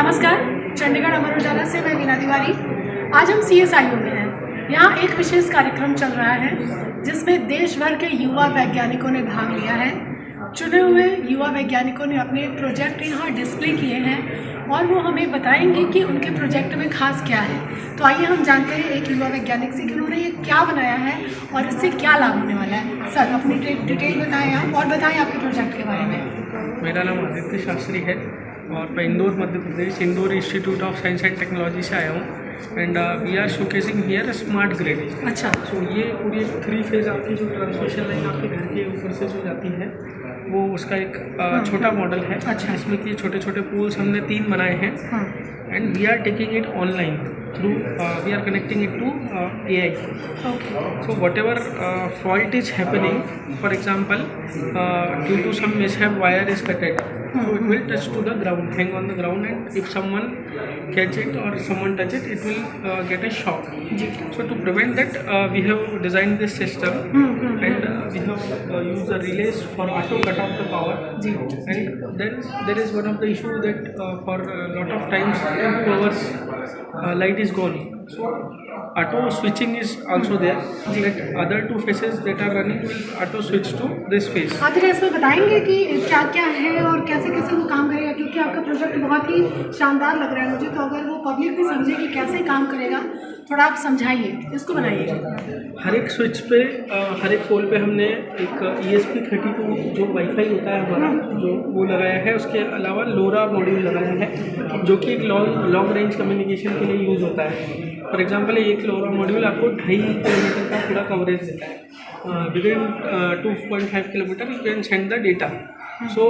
नमस्कार, चंडीगढ़ अमर उजाला से मैं वीना तिवारी। आज हम CSIO में हैं। यहाँ एक विशेष कार्यक्रम चल रहा है जिसमें देश भर के युवा वैज्ञानिकों ने भाग लिया है। चुने हुए युवा वैज्ञानिकों ने अपने प्रोजेक्ट यहाँ डिस्प्ले किए हैं और वो हमें बताएंगे कि उनके प्रोजेक्ट में खास क्या है। तो आइए हम जानते हैं एक युवा वैज्ञानिक से कि उन्होंने ये क्या बनाया है और इससे क्या लाभ होने वाला है। सर, अपनी डिटेल बताएं आप और बताएं आपके प्रोजेक्ट के बारे में। मेरा नाम आदित्य शास्त्री है और मैं Indore Madhya Pradesh Indore institute of science and technology से आया हूँ and we are showcasing here smart grid. अच्छा, सो ये पूरी 3 फेज आपकी जो ट्रांसमिशन लाइन आपके घर के ऊपर से जो जाती है वो उसका एक छोटा मॉडल है। अच्छा, इसमें कि छोटे छोटे पोल्स हमने 3 बनाए हैं and we are taking it online through we are connecting it to AI. Okay, So whatever fault is happening, for example, due to some mishap, wire is cutted. So it will touch to the ground, hang on the ground, and if someone catch it or someone touch it, it will get a shock. So to prevent that, we have designed this system, and we have used the relays for auto cut off the power. And then there is one of the issue that for a lot of times 2 hours light is gone. So auto switching is also there. That other 2 phases that are running will auto switch to this phase. आप थोड़ा इसमें बताएंगे कि क्या क्या है और कैसे कैसे वो काम करेगा, क्योंकि आपका प्रोजेक्ट बहुत ही शानदार लग रहा है मुझे। तो अगर वो पब्लिक भी समझे कि कैसे काम करेगा, थोड़ा आप समझाइए, इसको बनाइए। हर एक स्विच पे हर एक पोल पे हमने एक ESP32 जो वाईफाई होता है हमारा जो वो लगाया है। उसके अलावा लोरा मॉड्यूल लगाया है जो कि एक लॉन्ग रेंज कम्युनिकेशन के लिए यूज़ होता है। फॉर एग्जांपल एक लोरा मॉड्यूल आपको 2.5 किलोमीटर का पूरा कवरेज देता है। Within 2.5 kilometre you can send the data. So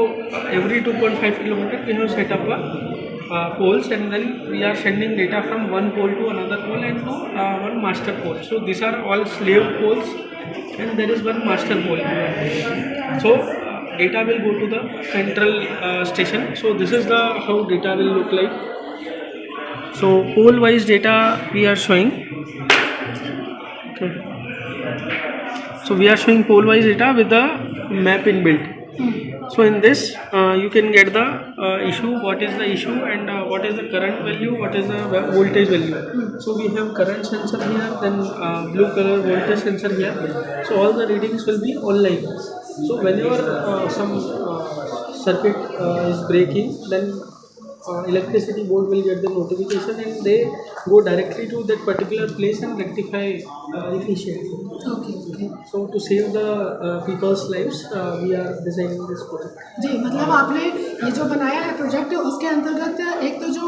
every 2.5 kilometer we have set up a poles, and then we are sending data from one pole to another pole and to one master pole. So these are all slave poles and there is one master pole. So data will go to the central station. So this is the how data will look like. So pole wise data we are showing. Okay. So we are showing pole wise data with the map inbuilt. So in this you can get the issue, what is the issue, and what is the current value, what is the voltage value. So we have current sensor here, then blue color voltage sensor here. So all the readings will be online. So whenever some circuit is breaking, then electricity board will get the notification and they go directly to that particular place and rectify efficiently. Okay. So to save the people's lives, we are designing this project. जी, मतलब आपने ये जो बनाया है project, उसके अंतर्गत एक तो जो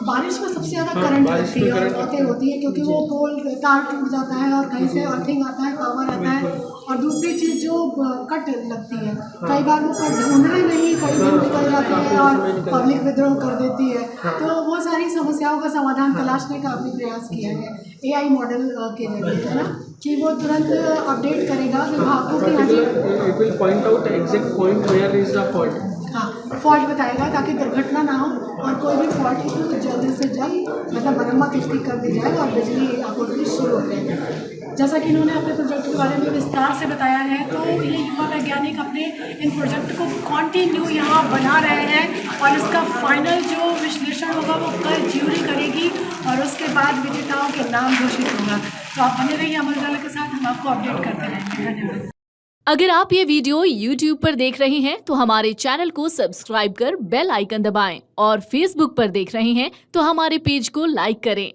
बारिश में सबसे ज़्यादा करंट लगती है और मौतें होती है, क्योंकि वो पोल तार टूट जाता है और कहीं से अर्थिंग आता है, पावर आता है। और दूसरी चीज़ जो कट लगती है, कई बार वो कट ढूंढने में ही कई दिन निकल जाते हैं और पब्लिक विद्रोह कर देती है। तो वो सारी समस्याओं का समाधान तलाशने का आपने प्रयास किया है AI मॉडल के जरिए, है ना, कि वो तुरंत अपडेट करेगा विभागों के यहाँ। It will point out exact point where is the fault. हाँ, फॉल्ट बताएगा ताकि दुर्घटना ना हो और कोई भी फॉल्ट हो तो जल्द से जल्द मतलब मरम्मत इसकी कर दी जाए और बिजली आपूर्ति शुरू हो जाए। जैसा कि इन्होंने अपने प्रोजेक्ट के बारे में विस्तार से बताया है, तो ये युवा वैज्ञानिक अपने इन प्रोजेक्ट को कंटिन्यू यहाँ बना रहे हैं और इसका फाइनल जो विश्लेषण होगा वो कल ज्यूरी करेगी और उसके बाद विजेताओं के नाम घोषित होगा। तो आप बने रहिए अमर उजाला के साथ, हम आपको अपडेट करते रहेंगे। धन्यवाद। अगर आप ये वीडियो YouTube पर देख रहे हैं तो हमारे चैनल को सब्सक्राइब कर बेल आइकन दबाएं और Facebook पर देख रहे हैं तो हमारे पेज को लाइक करें।